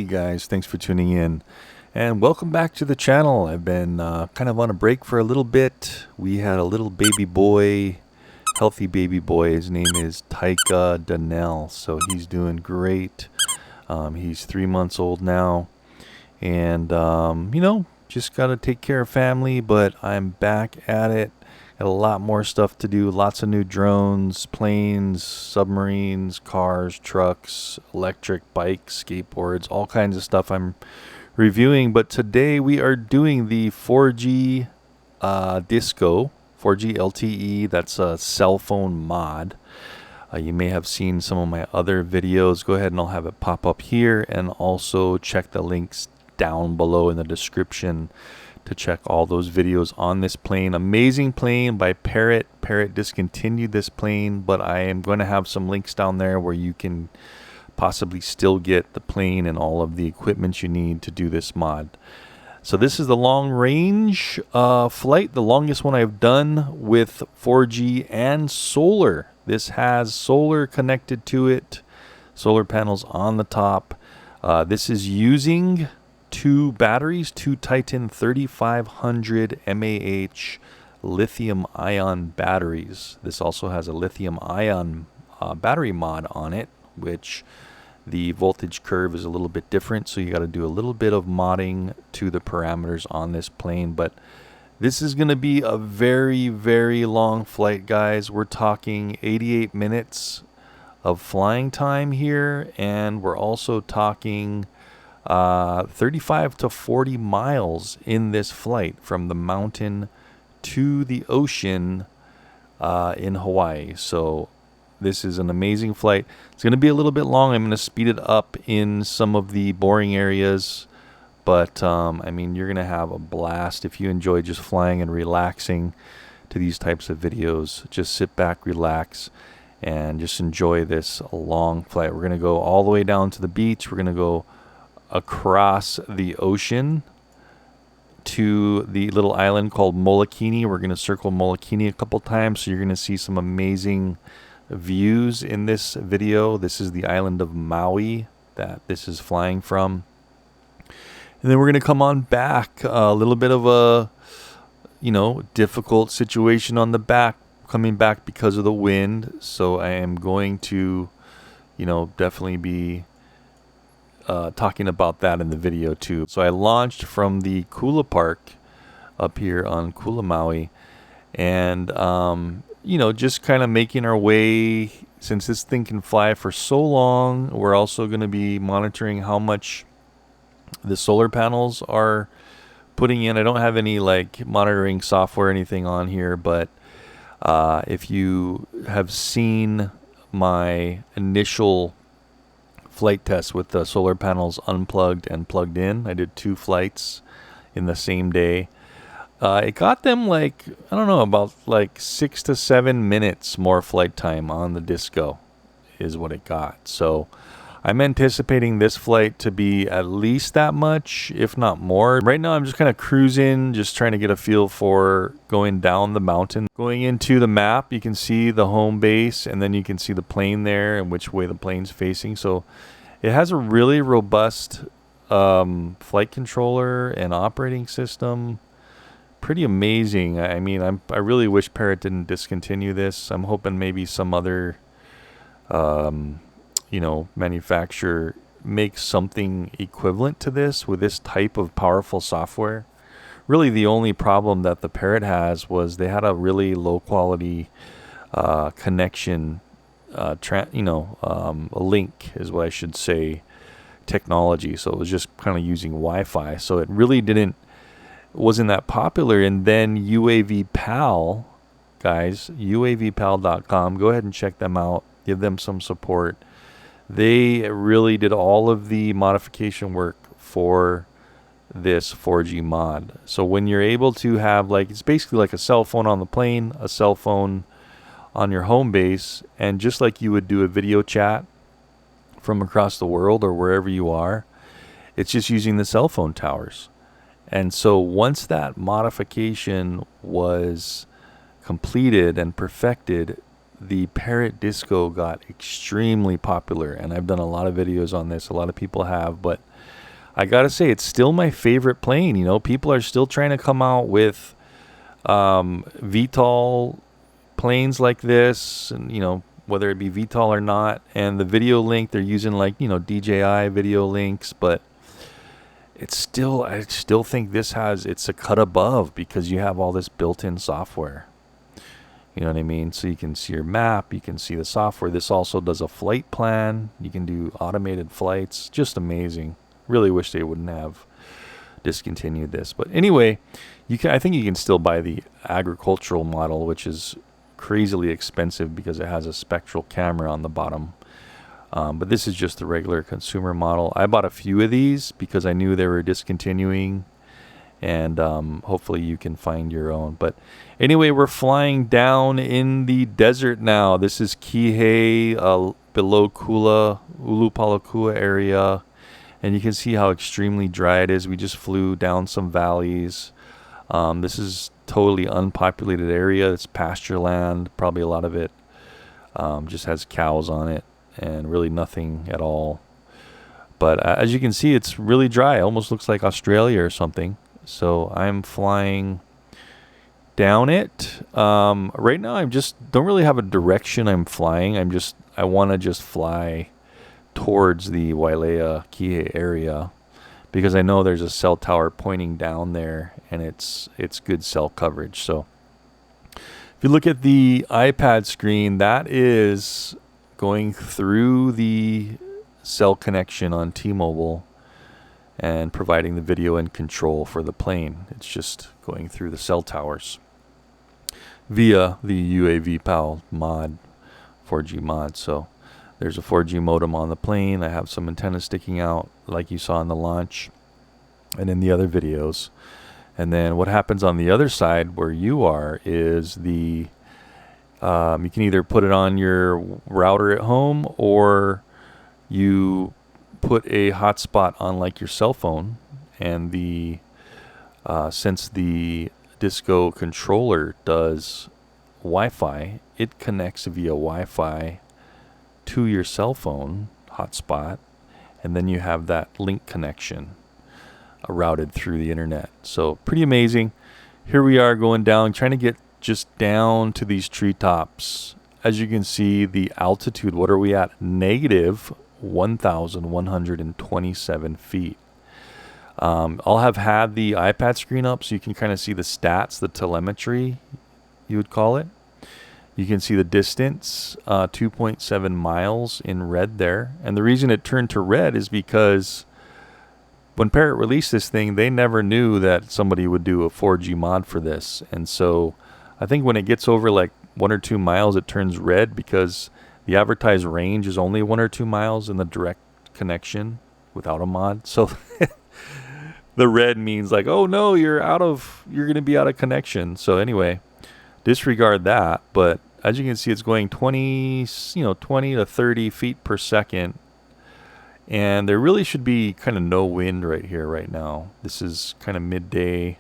guys, thanks for tuning in and welcome back to the channel. I've been kind of on a break for a little bit. We had a little baby boy, healthy baby boy. His name is Dunnill, so he's doing great. He's 3 months old now, and just got to take care of family, but I'm back at it. Got a lot more stuff to do, lots of new drones, planes, submarines, cars, trucks, electric bikes, skateboards, all kinds of stuff I'm reviewing. But today we are doing the 4G Disco, 4G LTE. That's a cell phone mod. You may have seen some of my other videos. Go ahead and I'll have it pop up here, and also check the links down below in the description to check all those videos on this plane. Amazing plane by Parrot. Parrot discontinued this plane, but I am going to have some links down there where you can possibly still get the plane and all of the equipment you need to do this mod. So this is the long range flight, the longest one I've done with 4G and solar. This has solar connected to it, solar panels on the top. This is using two batteries, two Titan 3500 mAh lithium ion batteries. This also has a lithium ion battery mod on it, which the voltage curve is a little bit different, so you got to do a little bit of modding to the parameters on this plane. But this is going to be a very, very long flight, guys. We're talking 88 minutes of flying time here, and we're also talking 35 to 40 miles in this flight from the mountain to the ocean in Hawaii. So this is an amazing flight. It's going to be a little bit long. I'm going to speed it up in some of the boring areas, but I mean, you're going to have a blast if you enjoy just flying and relaxing to these types of videos. Just sit back, relax, and just enjoy this long flight. We're going to go all the way down to the beach. We're going to go across the ocean to the little island called Molokini. We're going to circle Molokini a couple times, so you're going to see some amazing views in this video. This is the island of Maui that this is flying from. And then we're going to come on back. A little bit of a, difficult situation on the back, coming back because of the wind. So I am going to, definitely be talking about that in the video too. So I launched from the Kula Park up here on Kula Maui, and just kind of making our way. Since this thing can fly for so long, we're also going to be monitoring how much the solar panels are putting in. I don't have any like monitoring software or anything on here, but if you have seen my initial flight test with the solar panels unplugged and plugged in, I did 2 flights in the same day. It got them like, I don't know, about like 6 to 7 minutes more flight time on the Disco is what it got. So I'm anticipating this flight to be at least that much, if not more. Right now I'm just kind of cruising, just trying to get a feel for going down the mountain. Going into the map, you can see the home base, and then you can see the plane there and which way the plane's facing. So it has a really robust flight controller and operating system. Pretty amazing. I mean, I really wish Parrot didn't discontinue this. I'm hoping maybe some other manufacturer makes something equivalent to this with this type of powerful software. Really, the only problem that the Parrot has was they had a really low quality connection, a link is what I should say, technology. So it was just kind of using Wi-Fi. So it really wasn't that popular. And then UAV Pal, guys, UAVPal.com, go ahead and check them out. Give them some support. They really did all of the modification work for this 4G mod. So when you're able to have, like, it's basically like a cell phone on the plane, a cell phone on your home base, and just like you would do a video chat from across the world or wherever you are, it's just using the cell phone towers. And so once that modification was completed and perfected, the Parrot Disco got extremely popular, and I've done a lot of videos on this. A lot of people have, but I gotta say, it's still my favorite plane. You know, people are still trying to come out with VTOL planes like this, and you know, whether it be VTOL or not. And the video link, they're using like, you know, DJI video links, but it's still, I still think it's a cut above because you have all this built-in software. You know what I mean? So you can see your map, you can see the software. This also does a flight plan. You can do automated flights. Just amazing. Really wish they wouldn't have discontinued this. But anyway, I think you can still buy the agricultural model, which is crazily expensive because it has a spectral camera on the bottom. But this is just the regular consumer model. I bought a few of these because I knew they were discontinuing, and hopefully you can find your own. But anyway, we're flying down in the desert now. This is Kihei, below Kula, Ulupalakua area, and you can see how extremely dry it is. We just flew down some valleys. This is totally unpopulated area. It's pasture land. Probably a lot of it just has cows on it, and really nothing at all. But as you can see, it's really dry. It almost looks like Australia or something. So I'm flying down it. Right now I just don't really have a direction I'm flying. I want to just fly towards the Wailea Kihei area because I know there's a cell tower pointing down there, and it's good cell coverage. So if you look at the iPad screen, that is going through the cell connection on T-Mobile and providing the video and control for the plane. It's just going through the cell towers via the UAV PAL mod, 4G mod. So there's a 4G modem on the plane. I have some antennas sticking out like you saw in the launch and in the other videos. And then what happens on the other side where you are is you can either put it on your router at home, or you put a hotspot on like your cell phone, and since the Disco controller does Wi-Fi, it connects via Wi-Fi to your cell phone hotspot, and then you have that link connection routed through the internet. So pretty amazing. Here we are going down, trying to get just down to these treetops. As you can see, the altitude, what are we at? Negative 1,127 feet. I'll have had the iPad screen up so you can kind of see the stats, the telemetry, you would call it. You can see the distance, 2.7 miles in red there. And the reason it turned to red is because when Parrot released this thing, they never knew that somebody would do a 4G mod for this. And so I think when it gets over like 1 or 2 miles, it turns red because the advertised range is only 1 or 2 miles in the direct connection without a mod. So the red means like, oh no, you're going to be out of connection. So anyway, disregard that. But as you can see, it's going 20 to 30 feet per second. And there really should be kind of no wind right here right now. This is kind of midday,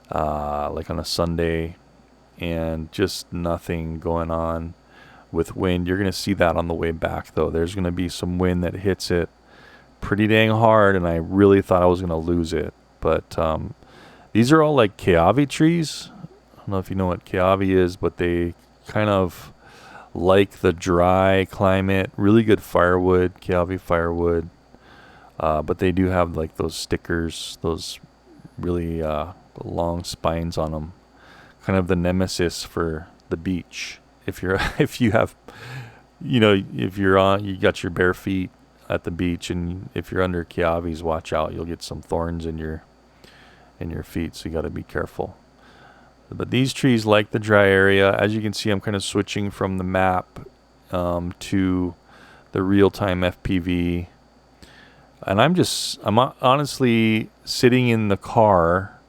like on a Sunday, and just nothing going on with wind. You're going to see that on the way back, though. There's going to be some wind that hits it pretty dang hard, and I really thought I was going to lose it. But these are all like Keawe trees. I don't know if you know what Keawe is, but they kind of like the dry climate, really good firewood, Keawe firewood, but they do have like those stickers, those really long spines on them, kind of the nemesis for the beach. If you got your bare feet at the beach, and if you're under Keawe's, watch out, you'll get some thorns in your feet, so you got to be careful. But these trees like the dry area. As you can see, I'm kind of switching from the map to the real-time FPV. And I'm honestly sitting in the car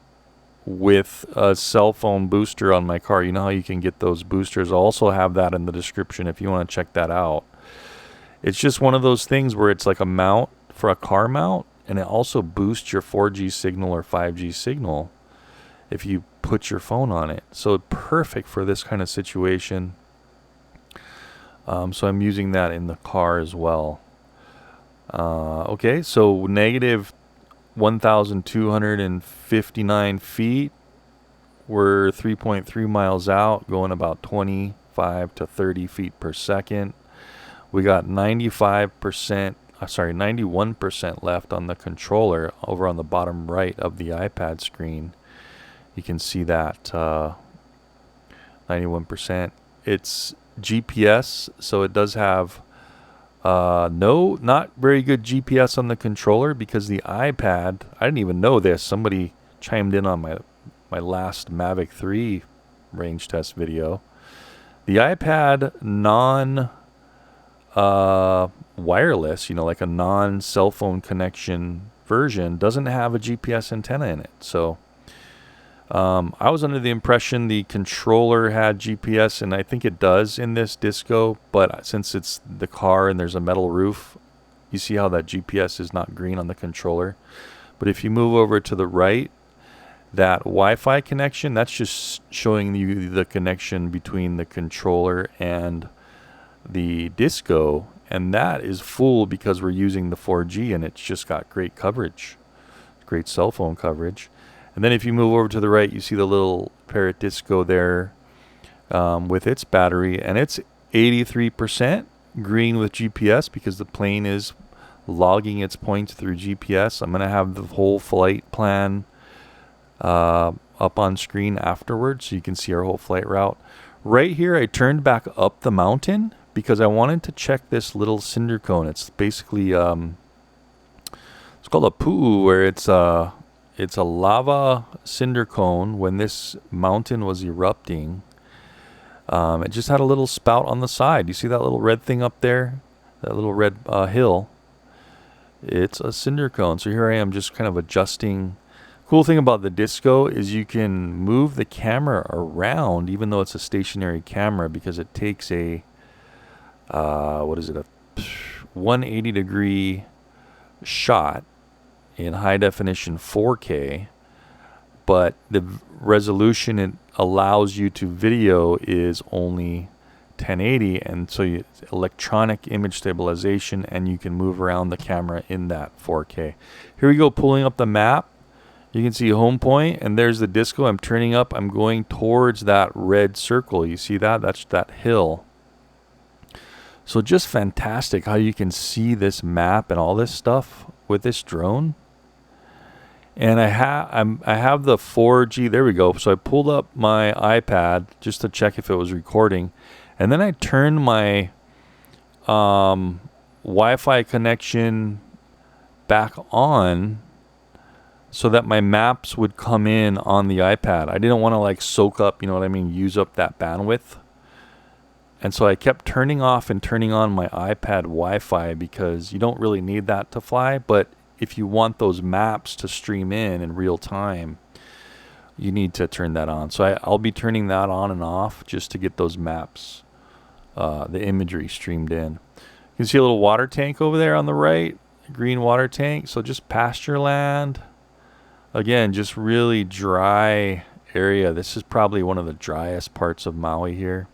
with a cell phone booster on my car. You know how you can get those boosters? I'll also have that in the description if you want to check that out. It's just one of those things where it's like a mount for a car mount, and it also boosts your 4G signal or 5G signal if you put your phone on it. So perfect for this kind of situation. So I'm using that in the car as well. Okay, so negative 1,259 feet. We're 3.3 miles out, going about 25 to 30 feet per second. We got 91% left on the controller over on the bottom right of the iPad screen. You can see that 91%. It's GPS, so it does have not very good GPS on the controller, because the iPad, I didn't even know this. Somebody chimed in on my last Mavic 3 range test video. The iPad wireless, like a non-cell phone connection version, doesn't have a GPS antenna in it. So I was under the impression the controller had GPS, and I think it does in this Disco, but since it's the car and there's a metal roof, you see how that GPS is not green on the controller. But if you move over to the right, that Wi-Fi connection, that's just showing you the connection between the controller and the Disco, and that is full because we're using the 4G, and it's just got great coverage, great cell phone coverage. And then if you move over to the right, you see the little Parrot Disco there with its battery, and it's 83% green with GPS because the plane is logging its points through GPS. I'm going to have the whole flight plan up on screen afterwards, so you can see our whole flight route. Right here, I turned back up the mountain because I wanted to check this little cinder cone. It's basically it's called a pu'u, where it's a lava cinder cone. When this mountain was erupting, it just had a little spout on the side. You see that little red thing up there, that little red hill? It's a cinder cone. So here I am just kind of adjusting. Cool thing about the Disco is you can move the camera around, even though it's a stationary camera, because it takes a a 180 degree shot in high definition 4K, but the resolution it allows you to video is only 1080, and so electronic image stabilization, and you can move around the camera in that 4K. Here we go, pulling up the map. You can see home point, and there's the Disco. I'm turning up. I'm going towards that red circle. You see that? That's that hill. So just fantastic how you can see this map and all this stuff with this drone. And I have the 4G. There we go. So I pulled up my iPad just to check if it was recording, and then I turned my Wi-Fi connection back on, so that my maps would come in on the iPad. I didn't want to soak up, use up that bandwidth. And so I kept turning off and turning on my iPad Wi-Fi, because you don't really need that to fly. But if you want those maps to stream in real time, you need to turn that on. So I'll be turning that on and off just to get those maps, the imagery streamed in. You can see a little water tank over there on the right, green water tank. So just pasture land. Again, just really dry area. This is probably one of the driest parts of Maui here.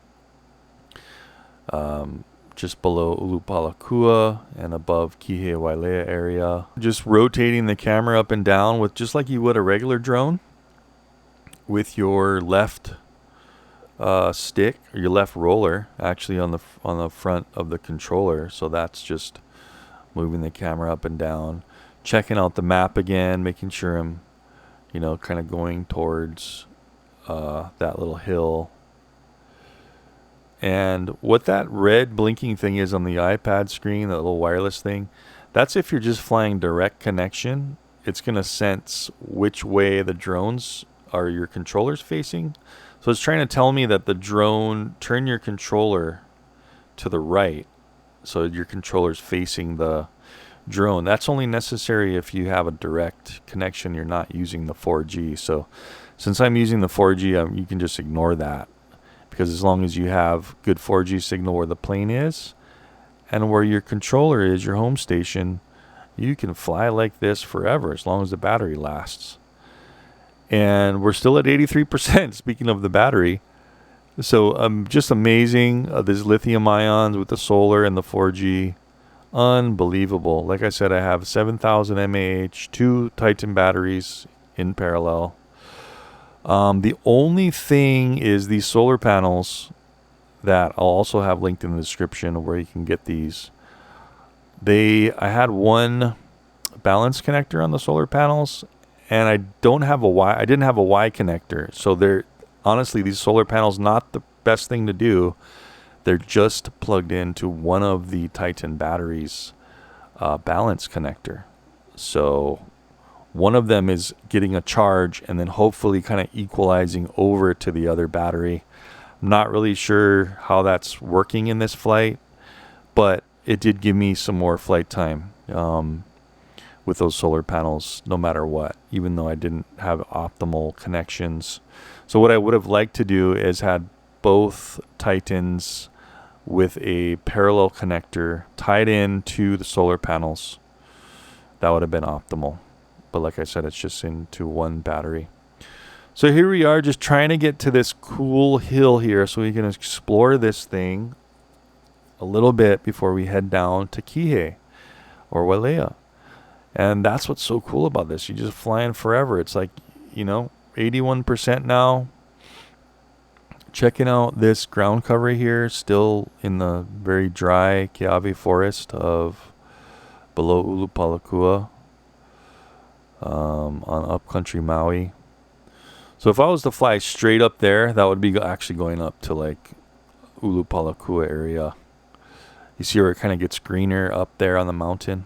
Just below Ulupalakua and above Kihewailea area. Just rotating the camera up and down with just like you would a regular drone, with your left stick, or your left roller, actually on the front of the controller. So that's just moving the camera up and down. Checking out the map again, making sure I'm, kind of going towards that little hill. And what that red blinking thing is on the iPad screen, that little wireless thing, that's if you're just flying direct connection. It's going to sense which way the drones are your controllers facing. So it's trying to tell me that the drone, turn your controller to the right, so your controller's facing the drone. That's only necessary if you have a direct connection, you're not using the 4G. So since I'm using the 4G, you can just ignore that, because as long as you have good 4G signal where the plane is and where your controller is, your home station, you can fly like this forever as long as the battery lasts. And we're still at 83%, speaking of the battery. So just amazing, these lithium ions with the solar and the 4G. Unbelievable. Like I said, I have 7,000 mAh, 2 Titan batteries in parallel. The only thing is these solar panels that I'll also have linked in the description of where you can get these. I had one balance connector on the solar panels, and I didn't have a Y connector. So honestly, these solar panels, not the best thing to do. They're just plugged into one of the Titan batteries balance connector. So one of them is getting a charge and then hopefully kind of equalizing over to the other battery. I'm not really sure how that's working in this flight, but it did give me some more flight time with those solar panels, no matter what, even though I didn't have optimal connections. So what I would have liked to do is had both Titans with a parallel connector tied in to the solar panels. That would have been optimal. But like I said, it's just into one battery. So here we are, just trying to get to this cool hill here so we can explore this thing a little bit before we head down to Kihei or Wailea. And that's what's so cool about this. You're just flying forever. It's like, 81% now. Checking out this ground cover here, still in the very dry Keawe forest of below Ulupalakua on upcountry Maui. So if I was to fly straight up there, that would be actually going up to like Ulupalakua area. You see where it kind of gets greener up there on the mountain.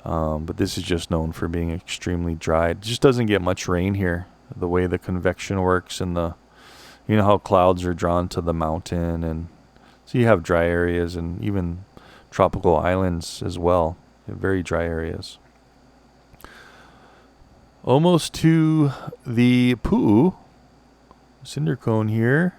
But this is just known for being extremely dry. It just doesn't get much rain here. The way the convection works and you know how clouds are drawn to the mountain, and so you have dry areas and even tropical islands as well. Very dry areas. Almost to the Pu'u cinder cone here.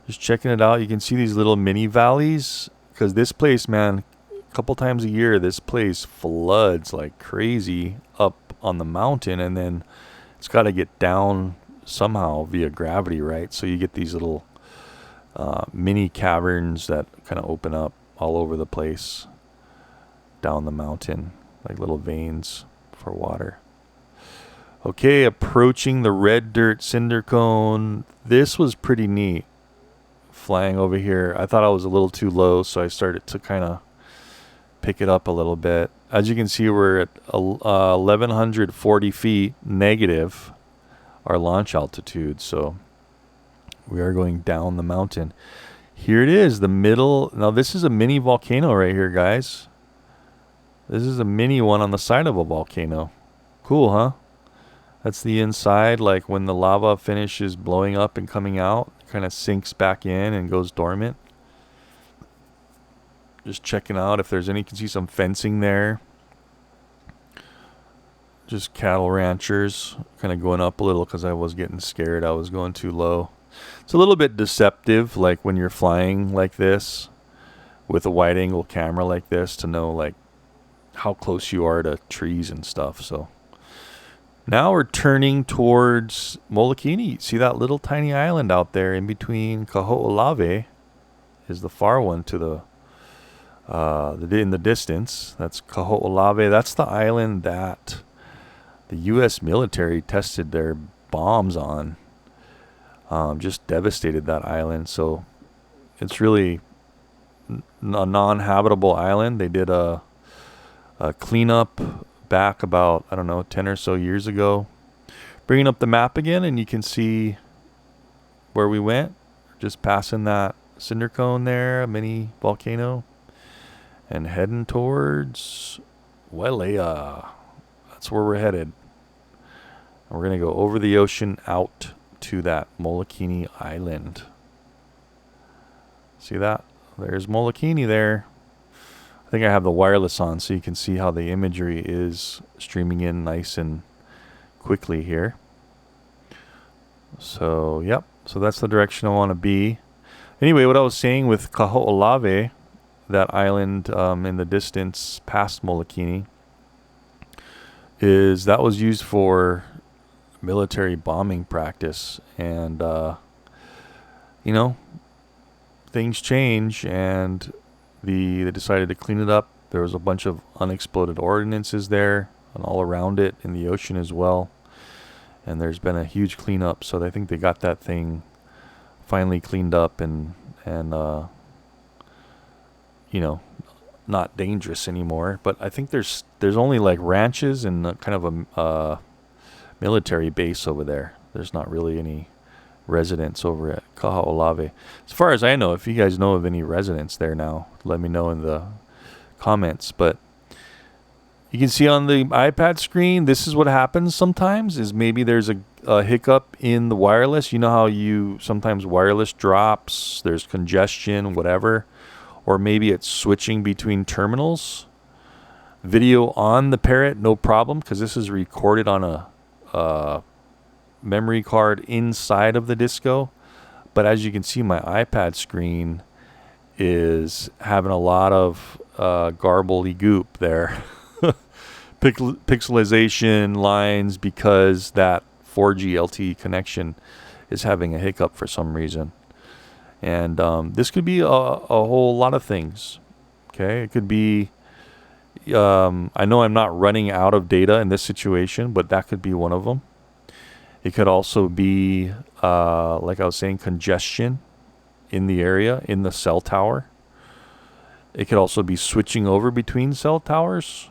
Just checking it out. You can see these little mini valleys, because this place, man, a couple times a year, this place floods like crazy up on the mountain, and then it's got to get down somehow via gravity, right? So you get these little mini caverns that kind of open up all over the place down the mountain, like little veins for water. Okay, approaching the red dirt cinder cone. This was pretty neat, flying over here. I thought I was a little too low, so I started to kind of pick it up a little bit. As you can see, we're at 1,140 feet negative our launch altitude, so we are going down the mountain. Here it is, the middle. Now this is a mini volcano right here, guys. This is a mini one on the side of a volcano. Cool, huh? That's the inside, like when the lava finishes blowing up and coming out, it kind of sinks back in and goes dormant. Just checking out if there's any. You can see some fencing there. Just cattle ranchers, kind of going up a little because I was getting scared. I was going too low. It's a little bit deceptive, like when you're flying like this with a wide angle camera like this, to know like how close you are to trees and stuff. So now we're turning towards Molokini. See that little tiny island out there in between Kaho'olawe is the far one to the in the distance. That's Kaho'olawe. That's the island that the U.S. military tested their bombs on. Just devastated that island. So it's really a non-habitable island. They did a cleanup back about, 10 or so years ago. Bringing up the map again, and you can see where we went. Just passing that cinder cone there, a mini volcano, and heading towards Wailea. That's where we're headed. And we're going to go over the ocean out to that Molokini Island. See that? There's Molokini there. I think I have the wireless on so you can see how the imagery is streaming in nice and quickly here. So, yep. So that's the direction I want to be. Anyway, what I was saying with Kaho'olawe, that island in the distance past Molokini, is that was used for military bombing practice. And, things change, and They decided to clean it up. There was a bunch of unexploded ordnances there and all around it in the ocean as well. And there's been a huge cleanup, so I think they got that thing finally cleaned up and you know, not dangerous anymore. But I think there's only like ranches and kind of a military base over there. There's not really any residents over at Kaho'olawe. As far as I know, if you guys know of any residents there now, let me know in the comments. But you can see on the iPad screen, this is what happens sometimes, is maybe there's a hiccup in the wireless. You know how sometimes wireless drops, there's congestion, whatever. Or maybe it's switching between terminals. Video on the Parrot, no problem, because this is recorded on a memory card inside of the Disco. But as you can see, my iPad screen is having a lot of garbly goop there. Pixelization lines, because that 4G LTE connection is having a hiccup for some reason. And this could be a whole lot of things. Okay, it could be, I know I'm not running out of data in this situation, but that could be one of them. It could also be, like I was saying, congestion in the area, in the cell tower. It could also be switching over between cell towers.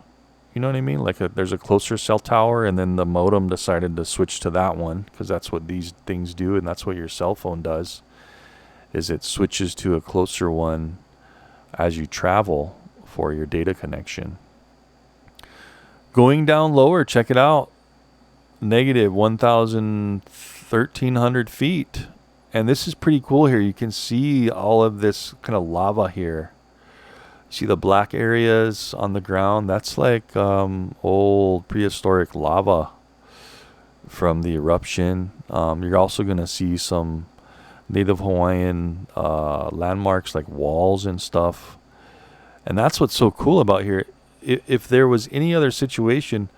You know what I mean? Like there's a closer cell tower, and then the modem decided to switch to that one, because that's what these things do, and that's what your cell phone does, is it switches to a closer one as you travel for your data connection. Going down lower, check it out. Negative 1,300 feet. And this is pretty cool here. You can see all of this kind of lava here. See the black areas on the ground? That's like old prehistoric lava from the eruption. You're also going to see some Native Hawaiian landmarks like walls and stuff. And that's what's so cool about here. If there was any other situation,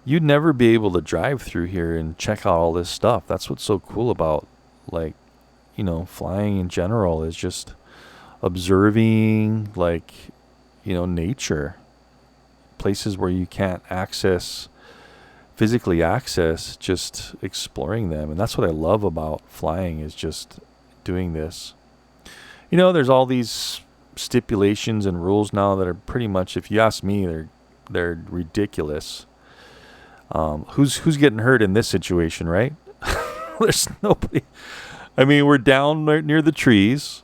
you'd never be able to drive through here and check out all this stuff. That's what's so cool about, like, you know, flying in general, is just observing, like, you know, nature, places where you can't physically access, just exploring them. And that's what I love about flying, is just doing this. You know, there's all these stipulations and rules now that are pretty much, if you ask me, they're ridiculous. Who's getting hurt in this situation, right? There's nobody. I mean, we're down right near the trees,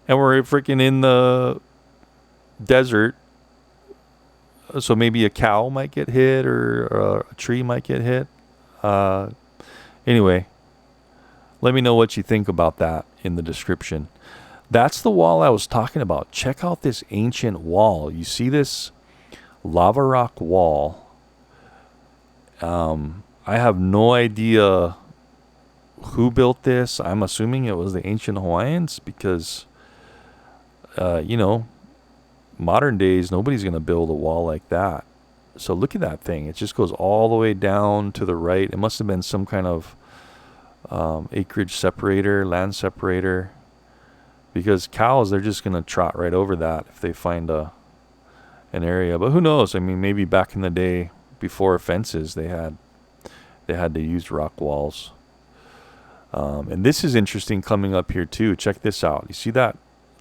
and we're freaking in the desert. So maybe a cow might get hit, or a tree might get hit. Anyway, let me know what you think about that in the description. That's the wall I was talking about. Check out this ancient wall. You see this lava rock wall. I have no idea who built this. I'm assuming it was the ancient Hawaiians, because, you know, modern days, nobody's going to build a wall like that. So look at that thing. It just goes all the way down to the right. It must have been some kind of acreage separator, land separator, because cows, they're just going to trot right over that if they find an area. But who knows? I mean, maybe back in the day, before fences, they had to use rock walls. And this is interesting coming up here too. Check this out. You see that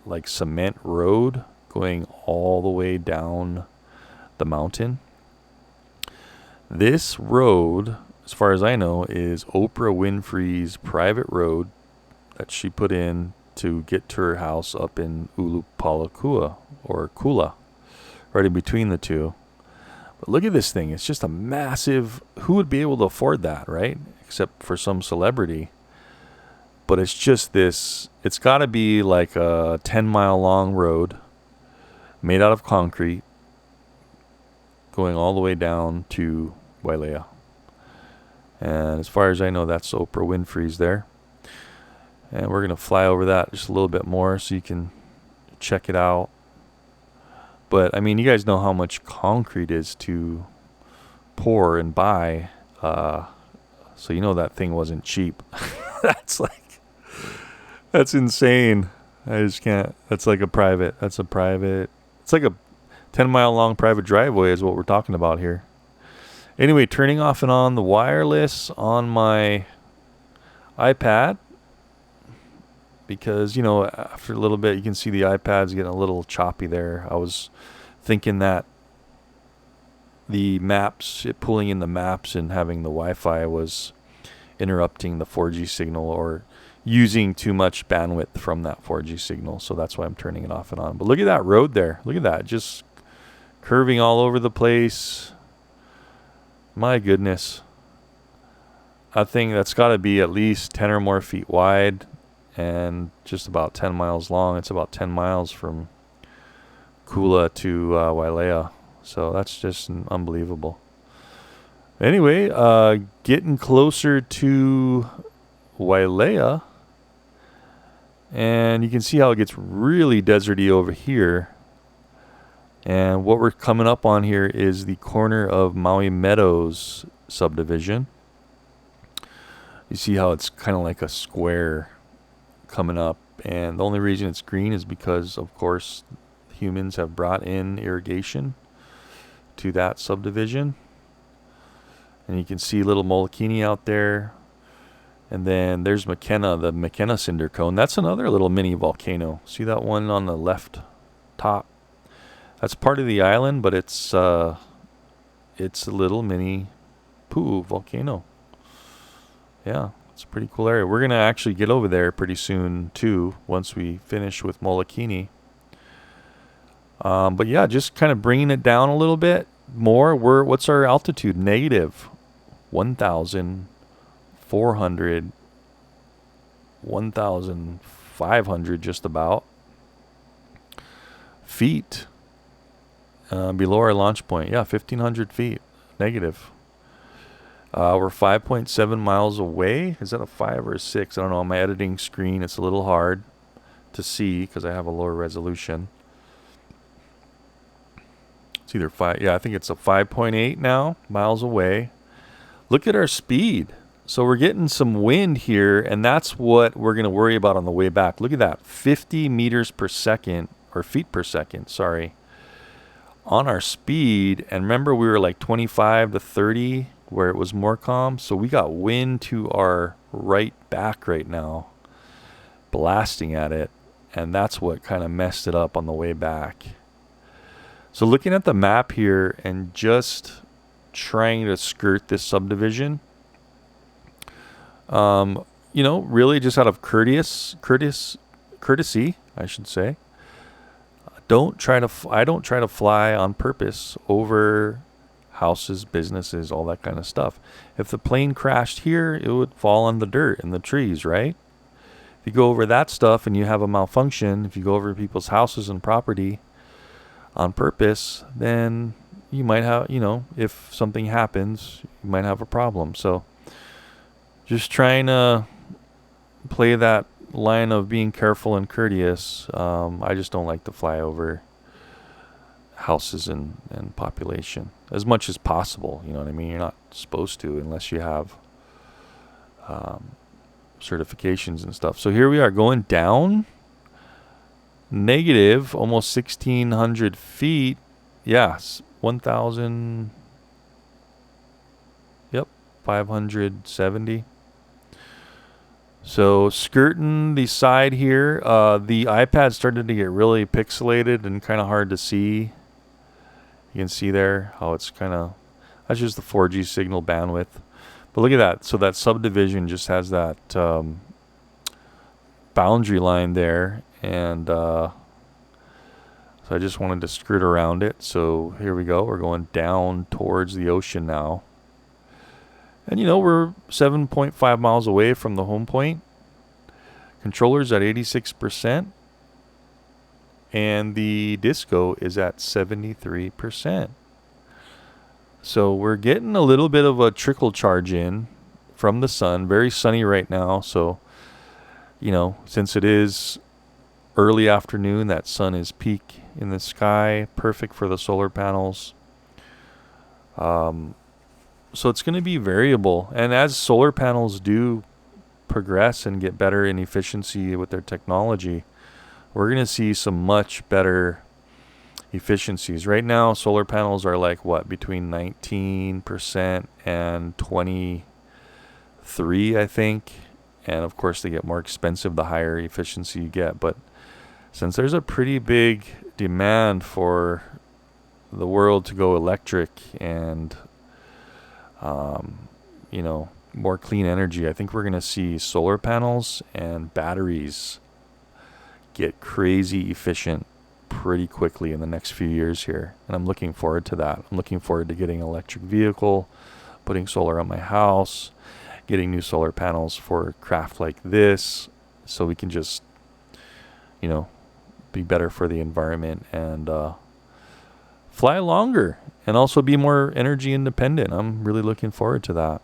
like cement road going all the way down the mountain? This road, as far as I know, is Oprah Winfrey's private road that she put in to get to her house up in Ulupalakua, or Kula, right in between the two. But look at this thing. It's just a massive... Who would be able to afford that, right? Except for some celebrity. But it's just this... It's got to be like a 10-mile long road made out of concrete going all the way down to Wailea. And as far as I know, that's Oprah Winfrey's there. And we're going to fly over that just a little bit more so you can check it out. But, I mean, you guys know how much concrete is to pour and buy. So you know that thing wasn't cheap. That's insane. I just can't. That's like a private. It's like a 10-mile long private driveway is what we're talking about here. Anyway, turning off and on the wireless on my iPad, because, you know, after a little bit, you can see the iPad's getting a little choppy there. I was thinking that the maps, pulling in the maps and having the Wi-Fi was interrupting the 4G signal or using too much bandwidth from that 4G signal. So that's why I'm turning it off and on. But look at that road there. Look at that. Just curving all over the place. My goodness. I think that's got to be at least 10 or more feet wide and just about 10 miles long. It's about 10 miles from Kula to Wailea. So that's just unbelievable. Anyway, getting closer to Wailea. And you can see how it gets really deserty over here. And what we're coming up on here is the corner of Maui Meadows subdivision. You see how it's kind of like a square coming up. And the only reason it's green is because, of course, humans have brought in irrigation to that subdivision. And you can see little Molokini out there. And then there's McKenna, the McKenna cinder cone. That's another little mini volcano. See that one on the left top? That's part of the island, but it's a little mini Pu'u volcano. Yeah, it's a pretty cool area. We're going to actually get over there pretty soon, too, once we finish with Molokini. But yeah, just kind of bringing it down a little bit more. What's our altitude? Negative 1,400, 1,500 just about feet below our launch point. Yeah, 1,500 feet negative. We're 5.7 miles away. Is that a 5 or a 6? I don't know. On my editing screen, it's a little hard to see because I have a lower resolution. It's either 5. Yeah, I think it's a 5.8 now, miles away. Look at our speed. So we're getting some wind here, and that's what we're going to worry about on the way back. Look at that, 50 meters per second, or feet per second, sorry, on our speed. And remember, we were like 25 to 30 where it was more calm. So we got wind to our right back right now, blasting at it. And that's what kind of messed it up on the way back. So looking at the map here and just trying to skirt this subdivision, you know, really just out of courtesy, I should say. I don't try to fly on purpose over houses, businesses, all that kind of stuff. If the plane crashed here, it would fall on the dirt and the trees, right? If you go over that stuff and you have a malfunction, if you go over people's houses and property on purpose, then you might have, you know, if something happens, you might have a problem. So just trying to play that line of being careful and courteous. I just don't like to fly over houses and population as much as possible. You know what I mean? You're not supposed to unless you have certifications and stuff. So here we are going down negative almost 1,600 feet. Yes, 1,000. Yep, 570. So skirting the side here, the iPad started to get really pixelated and kind of hard to see. You can see there how it's kind of, that's just the 4G signal bandwidth. But look at that. So that subdivision just has that boundary line there. And so I just wanted to skirt around it. So here we go. We're going down towards the ocean now. And, you know, we're 7.5 miles away from the home point. Controller's at 86%. And the disco is at 73%. So we're getting a little bit of a trickle charge in from the sun. Very sunny right now. So, you know, since it is early afternoon, that sun is peak in the sky. Perfect for the solar panels. So it's going to be variable. And as solar panels do progress and get better in efficiency with their technology, we're going to see some much better efficiencies. Right now, solar panels are like what, between 19% and 23, I think. And of course, they get more expensive the higher efficiency you get. But since there's a pretty big demand for the world to go electric and, you know, more clean energy, I think we're going to see solar panels and batteries get crazy efficient pretty quickly in the next few years here. And I'm looking forward to that. I'm looking forward to getting an electric vehicle, putting solar on my house, getting new solar panels for craft like this, so we can just, you know, be better for the environment and fly longer and also be more energy independent. I'm really looking forward to that.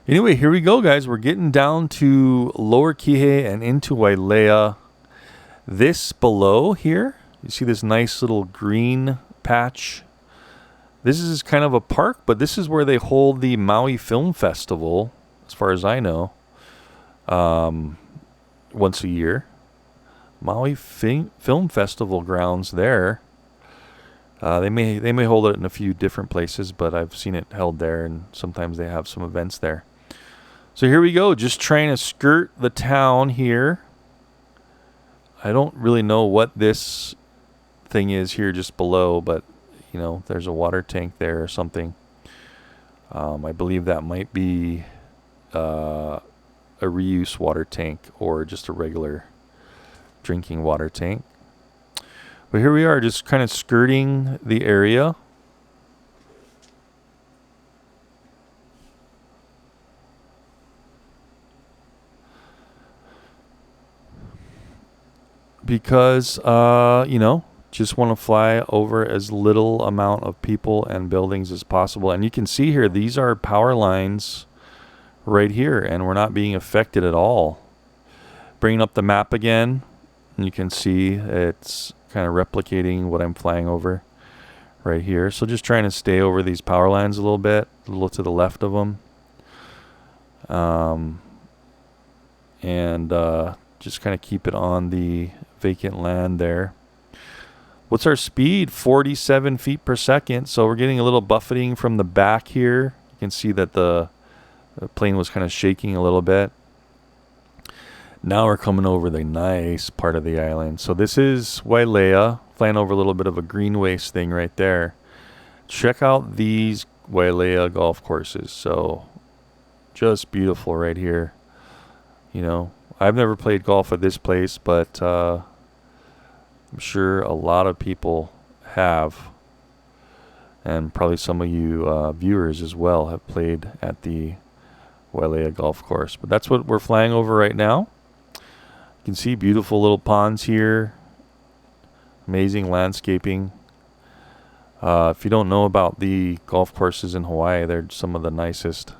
Anyway, here we go, guys. We're getting down to Lower Kihei and into Wailea. This below here, you see this nice little green patch. This is kind of a park, but this is where they hold the Maui Film Festival, as far as I know, once a year. Maui Film Festival grounds there. They may hold it in a few different places, but I've seen it held there, and sometimes they have some events there. So here we go, just trying to skirt the town here. I don't really know what this thing is here just below, but you know, there's a water tank there or something. I believe that might be a reuse water tank or just a regular drinking water tank. But here we are, just kind of skirting the area. Because, you know, just want to fly over as little amount of people and buildings as possible. And you can see here, these are power lines right here, and we're not being affected at all. Bringing up the map again, and you can see it's kind of replicating what I'm flying over right here. So just trying to stay over these power lines a little bit, a little to the left of them. Just kind of keep it on the vacant land there. What's our speed? 47 feet per second. So we're getting a little buffeting from the back here. You can see that the plane was kind of shaking a little bit. Now we're coming over the nice part of the island. So this is Wailea, flying over a little bit of a green waste thing right there. Check out these Wailea golf courses. So just beautiful right here. You know, I've never played golf at this place, but I'm sure a lot of people have. And probably some of you viewers as well have played at the Wailea golf course. But that's what we're flying over right now. You can see beautiful little ponds here. Amazing landscaping. If you don't know about the golf courses in Hawaii, they're some of the nicest.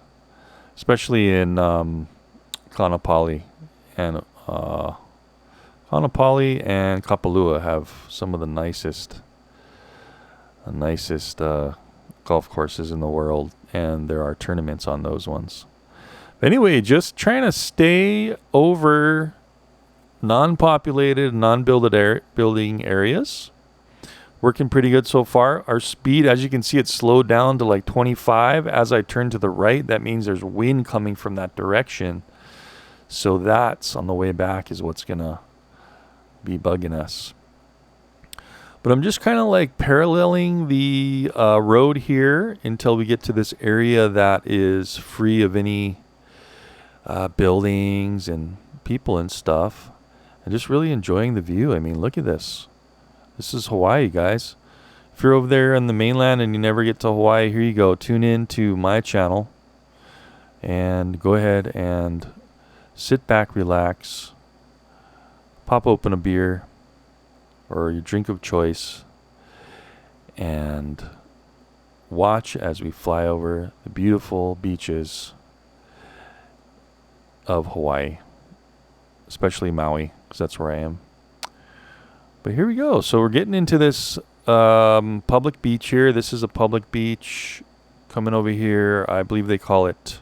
Especially in Kaanapali and Kapalua have some of the nicest golf courses in the world, and there are tournaments on those ones. But anyway, just trying to stay over non-populated, non-building areas. Working pretty good so far. Our speed, as you can see, it's slowed down to like 25. As I turn to the right, that means there's wind coming from that direction. So that's on the way back is what's going to be bugging us. But I'm just kind of like paralleling the road here until we get to this area that is free of any buildings and people and stuff. And just really enjoying the view. I mean, look at this. This is Hawaii, guys. If you're over there on the mainland and you never get to Hawaii, here you go. Tune in to my channel and go ahead and sit back, relax, pop open a beer or your drink of choice, and watch as we fly over the beautiful beaches of Hawaii, especially Maui, because that's where I am. But here we go. So we're getting into this public beach here. This is a public beach coming over here. I believe they call it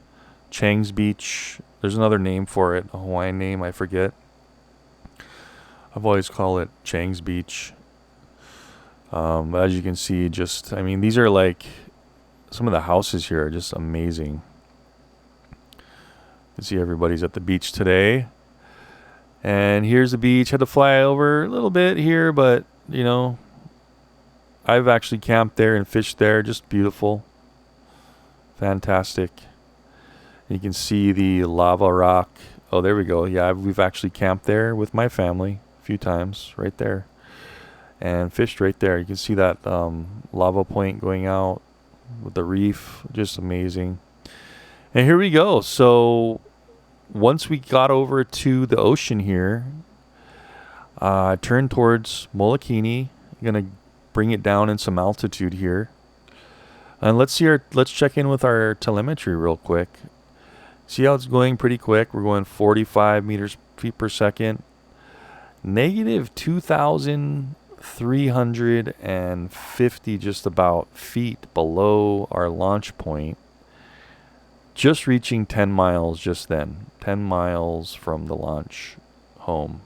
Chang's Beach. There's another name for it, a Hawaiian name, I forget. I've always called it Chang's Beach. As you can see, I mean, these are like, some of the houses here are just amazing. You can see everybody's at the beach today. And here's the beach. Had to fly over a little bit here, but, you know, I've actually camped there and fished there. Just beautiful. Fantastic. You can see the lava rock. Oh, there we go. Yeah, we've actually camped there with my family a few times right there. And fished right there. You can see that lava point going out with the reef. Just amazing. And here we go. So once we got over to the ocean here, I turned towards Molokini. I'm going to bring it down in some altitude here. And let's check in with our telemetry real quick. See how it's going pretty quick. We're going 45 feet per second. Negative 2,350 just about feet below our launch point. Just reaching 10 miles just then. 10 miles from the launch home.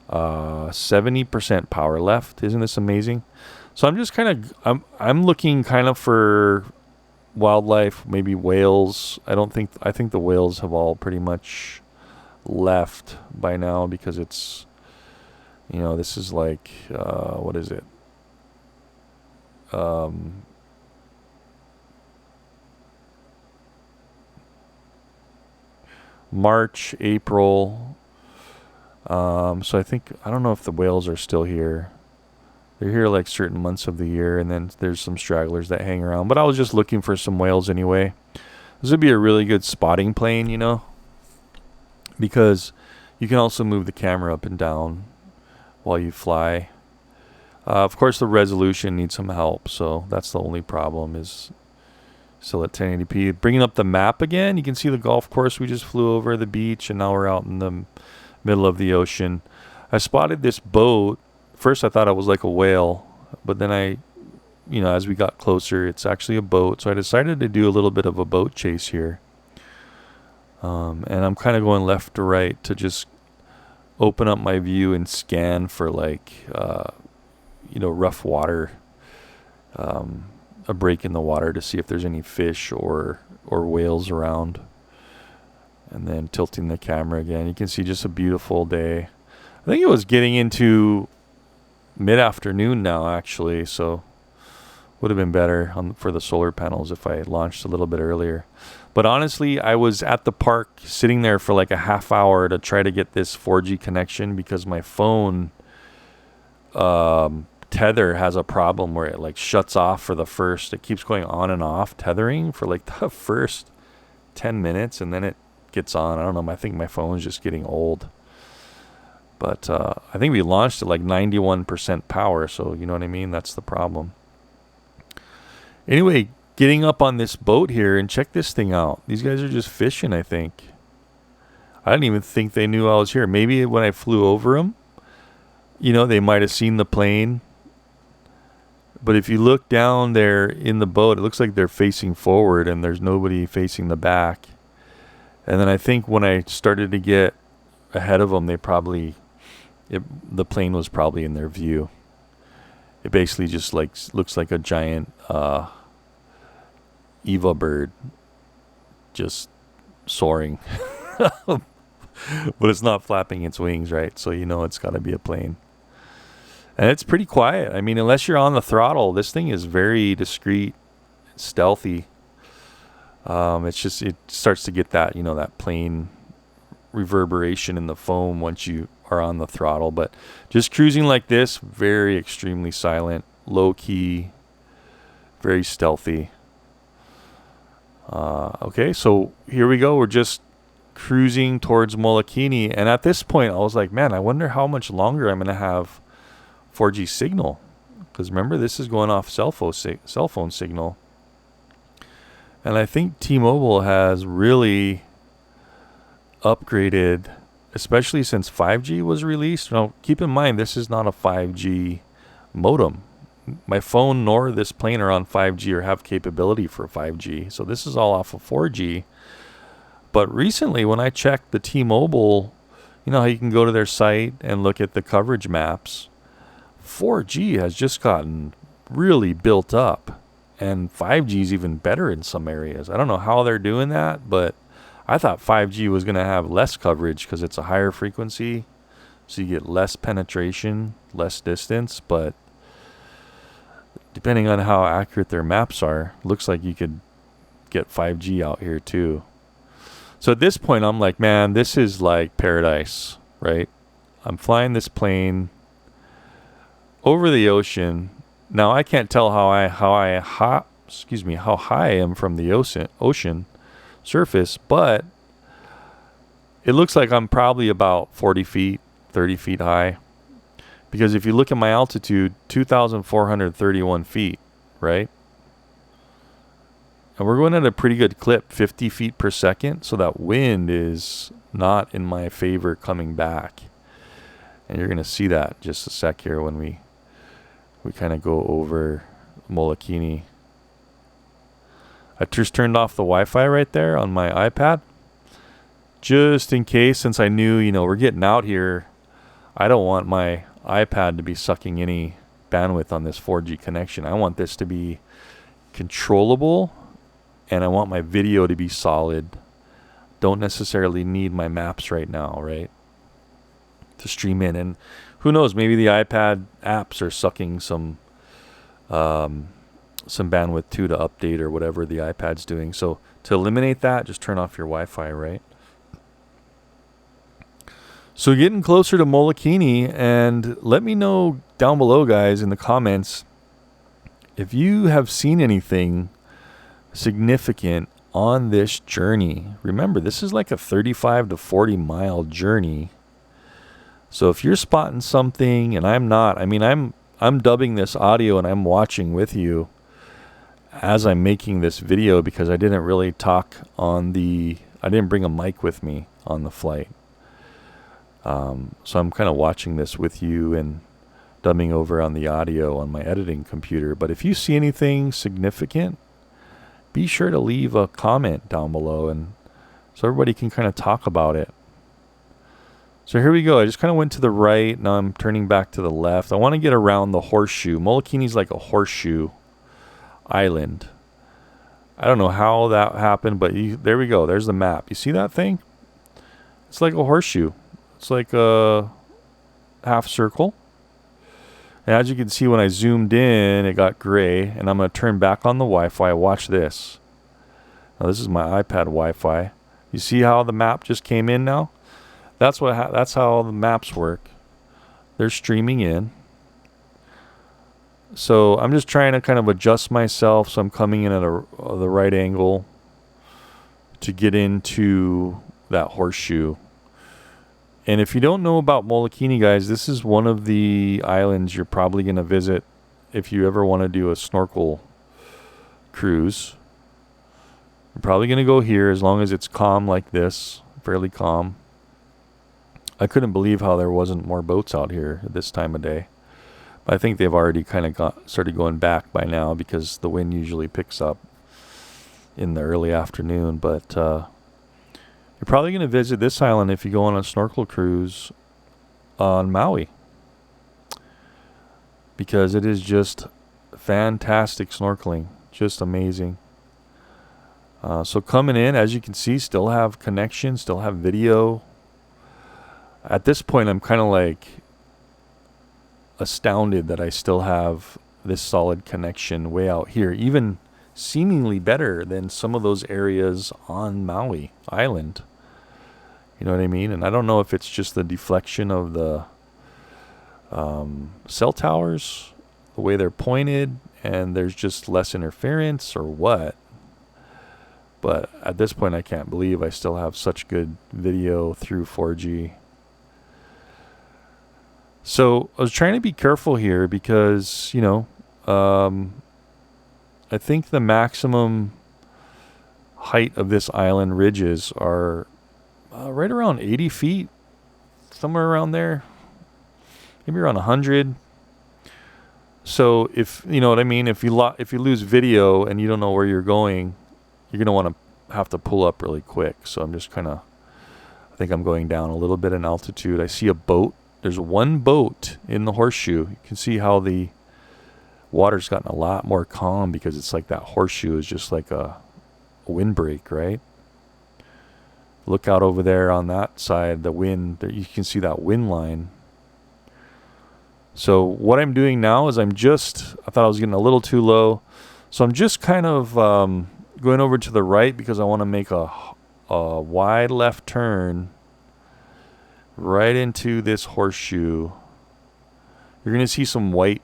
70% power left. Isn't this amazing? So I'm just I'm looking kind of for wildlife, maybe whales. I think the whales have all pretty much left by now, because it's, you know, this is like, what is it? March, April. So I don't know if the whales are still here. They're here like certain months of the year, and then there's some stragglers that hang around. But I was just looking for some whales anyway. This would be a really good spotting plane, you know, because you can also move the camera up and down while you fly. Of course, the resolution needs some help, so that's the only problem, is still at 1080p. Bringing up the map again, you can see the golf course we just flew over, the beach, and now we're out in the middle of the ocean. I spotted this boat. First I thought it was like a whale, but then as we got closer, it's actually a boat. So I decided to do a little bit of a boat chase here. And I'm kind of going left to right to just open up my view and scan for like, rough water, a break in the water to see if there's any fish or whales around. And then tilting the camera again. You can see just a beautiful day. I think it was getting into mid-afternoon now, actually, so would have been better for the solar panels if I launched a little bit earlier. But honestly, I was at the park sitting there for like a half hour to try to get this 4G connection, because my phone tether has a problem where it like shuts off it keeps going on and off tethering for like the first 10 minutes, and then it gets on. I don't know, I think my phone's just getting old. But I think we launched at like 91% power, so you know what I mean? That's the problem. Anyway, getting up on this boat here, and check this thing out. These guys are just fishing, I think. I didn't even think they knew I was here. Maybe when I flew over them, they might have seen the plane. But if you look down there in the boat, it looks like they're facing forward and there's nobody facing the back. And then I think when I started to get ahead of them, the plane was probably in their view. It basically just like looks like a giant Eva bird just soaring. But it's not flapping its wings, right? So it's got to be a plane. And it's pretty quiet. I mean, unless you're on the throttle, this thing is very discreet, stealthy. It starts to get that, that plane reverberation in the foam once you are on the throttle. But just cruising like this, very extremely silent, low key, very stealthy. Okay, so here we go. We're just cruising towards Molokini, and at this point I was like, man, I wonder how much longer I'm gonna have 4G signal, because remember, this is going off cell phone signal. And I think T-Mobile has really upgraded, especially since 5G was released. Now, keep in mind, this is not a 5G modem. My phone nor this plane are on 5G or have capability for 5G. So this is all off of 4G. But recently, when I checked the T-Mobile, you know how you can go to their site and look at the coverage maps. 4G has just gotten really built up, and 5G is even better in some areas. I don't know how they're doing that, but I thought 5G was going to have less coverage because it's a higher frequency, so you get less penetration, less distance. But depending on how accurate their maps are, looks like you could get 5G out here too. So at this point, I'm like, man, this is like paradise, right? I'm flying this plane over the ocean. Now I can't tell how high I am from the ocean surface, but it looks like I'm probably about 40 feet, 30 feet high. Because if you look at my altitude, 2,431 feet, right? And we're going at a pretty good clip, 50 feet per second. So that wind is not in my favor coming back. And you're going to see that in just a sec here when we kind of go over Molokini. I just turned off the Wi-Fi right there on my iPad. Just in case, since I knew, we're getting out here. I don't want my iPad to be sucking any bandwidth on this 4G connection. I want this to be controllable, and I want my video to be solid. Don't necessarily need my maps right now, right? To stream in. And who knows, maybe the iPad apps are sucking some bandwidth too to update or whatever the iPad's doing. So to eliminate that, just turn off your Wi-Fi, right? So getting closer to Molokini, and let me know down below, guys, in the comments, if you have seen anything significant on this journey. Remember, this is like a 35 to 40 mile journey. So if you're spotting something and I'm not, I'm dubbing this audio and I'm watching with you as I'm making this video because I didn't really talk I didn't bring a mic with me on the flight. So I'm kind of watching this with you and dubbing over on the audio on my editing computer. But if you see anything significant, be sure to leave a comment down below and so everybody can kind of talk about it. So here we go. I just kind of went to the right. Now I'm turning back to the left. I want to get around the horseshoe. Molokini's like a horseshoe island. I don't know how that happened, but there we go. There's the map. You see that thing? It's like a horseshoe. It's like a half circle. And as you can see, when I zoomed in, it got gray. And I'm going to turn back on the Wi-Fi. Watch this. Now this is my iPad Wi-Fi. You see how the map just came in now? That's how the maps work. They're streaming in. So I'm just trying to kind of adjust myself so I'm coming in at the right angle to get into that horseshoe. And if you don't know about Molokini, guys, this is one of the islands you're probably going to visit if you ever want to do a snorkel cruise. You're probably going to go here as long as it's calm like this, fairly calm. I couldn't believe how there wasn't more boats out here at this time of day. But I think they've already kind of started going back by now because the wind usually picks up in the early afternoon. But you're probably going to visit this island if you go on a snorkel cruise on Maui, because it is just fantastic snorkeling, just amazing. So coming in, as you can see, still have connection, still have video. At this point, I'm kind of like astounded that I still have this solid connection way out here, even seemingly better than some of those areas on Maui Island. You know what I mean? And I don't know if it's just the deflection of the cell towers, the way they're pointed, and there's just less interference or what. But at this point, I can't believe I still have such good video through 4G. So I was trying to be careful here because, I think the maximum height of this island ridges are right around 80 feet, somewhere around there, maybe around 100. So if, you know what I mean, if you lose video and you don't know where you're going, you're going to have to pull up really quick. So I'm just kind of think I'm going down a little bit in altitude. I see a boat. There's one boat in the horseshoe. You can see how the water's gotten a lot more calm because it's like that horseshoe is just like a windbreak, right? Look out over there on that side, the wind, you can see that wind line. So what I'm doing now is I thought I was getting a little too low. So I'm just kind of going over to the right because I want to make a wide left turn right into this horseshoe. You're going to see some white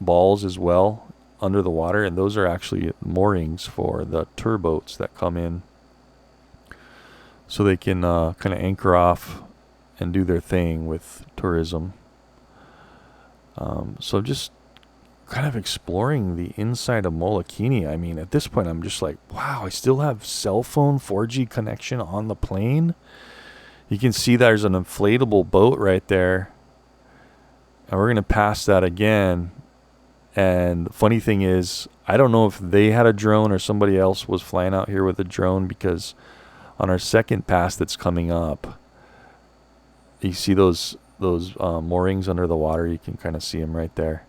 balls as well under the water, and those are actually moorings for the tour boats that come in, so they can kind of anchor off and do their thing with tourism. So just kind of exploring the inside of Molokini. I mean, at this point, I'm just like, wow, I still have cell phone 4G connection on the plane. You can see there's an inflatable boat right there. And we're going to pass that again. And the funny thing is, I don't know if they had a drone or somebody else was flying out here with a drone, because on our second pass that's coming up, you see those moorings under the water. You can kind of see them right there.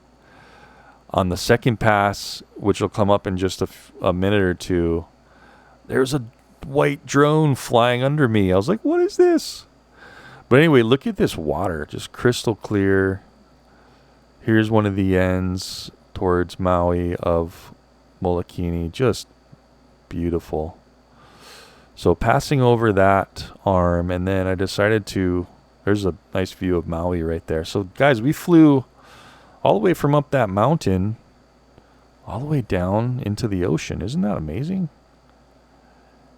On the second pass, which will come up in just a minute or two, there's a white drone flying under me. I was like, what is this? But anyway, look at this water, just crystal clear. Here's one of the ends towards Maui of Molokini. Just beautiful. So passing over that arm, and then I decided to, there's a nice view of Maui right there. So guys, we flew all the way from up that mountain all the way down into the ocean. Isn't that amazing?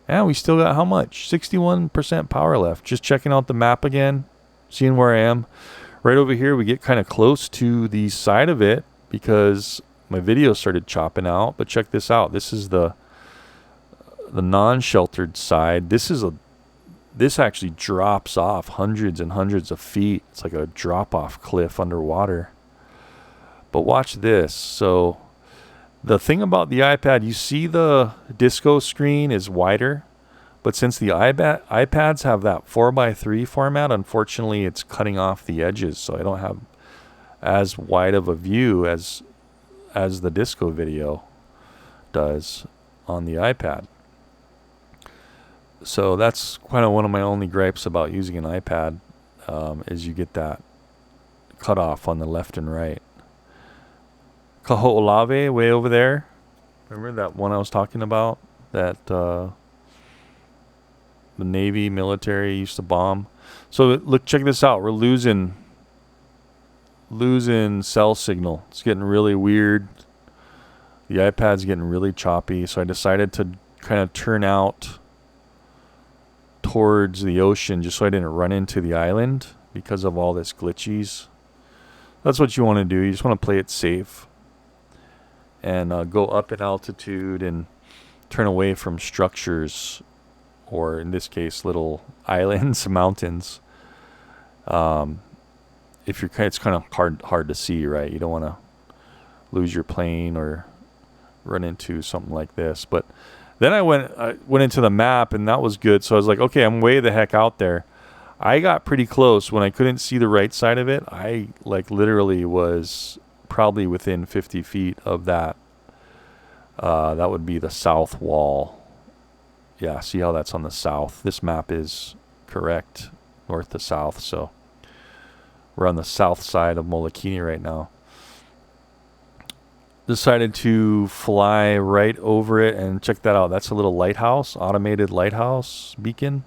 And we still got how much? 61% power left. Just checking out the map again, seeing where I am. Right over here, we get kind of close to the side of it because my video started chopping out. But check this out. This is the non-sheltered side. This actually drops off hundreds and hundreds of feet. It's like a drop-off cliff underwater. But watch this. So the thing about the iPad, you see the disco screen is wider, but since the iPads have that 4:3 format, unfortunately it's cutting off the edges, so I don't have as wide of a view as the disco video does on the iPad. So that's kind of one of my only gripes about using an iPad, is you get that cutoff on the left and right. Kaho'olawe, way over there. Remember that one I was talking about? That the Navy military used to bomb. So look, check this out. We're losing cell signal. It's getting really weird. The iPad's getting really choppy. So I decided to kind of turn out towards the ocean just so I didn't run into the island because of all this glitchies. That's what you want to do. You just want to play it safe and go up in altitude and turn away from structures, or in this case, little islands, mountains. If you're, it's kind of hard to see, right? You don't want to lose your plane or run into something like this. But then I went into the map, and that was good. So I was like, okay, I'm way the heck out there. I got pretty close when I couldn't see the right side of it. I like literally was probably within 50 feet of that. That would be the south wall. Yeah, see how that's on the south. This map is correct, north to south. So we're on the south side of Molokini right now. Decided to fly right over it, and check that out. That's a little lighthouse, automated lighthouse beacon.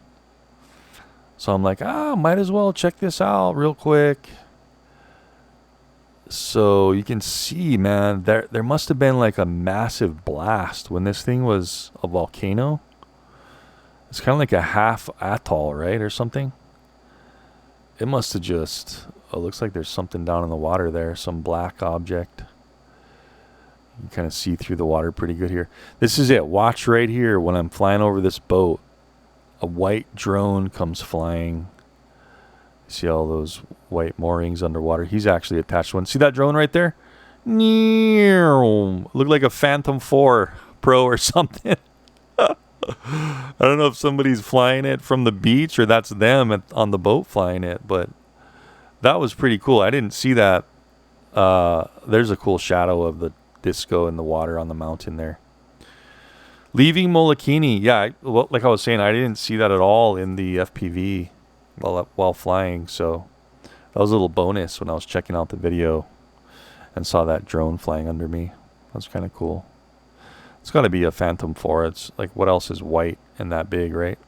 So I'm like, might as well check this out real quick. So you can see, man, there must have been like a massive blast when this thing was a volcano. It's kind of like a half atoll, right, or something. It must have just, looks like there's something down in the water there, some black object. You can kind of see through the water pretty good here. This is it. Watch right here when I'm flying over this boat. A white drone comes flying. See all those white moorings underwater. He's actually attached to one. See that drone right there? Looked like a Phantom 4 Pro or something. I don't know if somebody's flying it from the beach or that's them on the boat flying it, but that was pretty cool. I didn't see that. There's a cool shadow of the disco in the water on the mountain there. Leaving Molokini. Yeah, well, like I was saying, I didn't see that at all in the FPV while flying. So that was a little bonus when I was checking out the video and saw that drone flying under me. That's kind of cool. It's got to be a Phantom 4. It's like, what else is white and that big, right?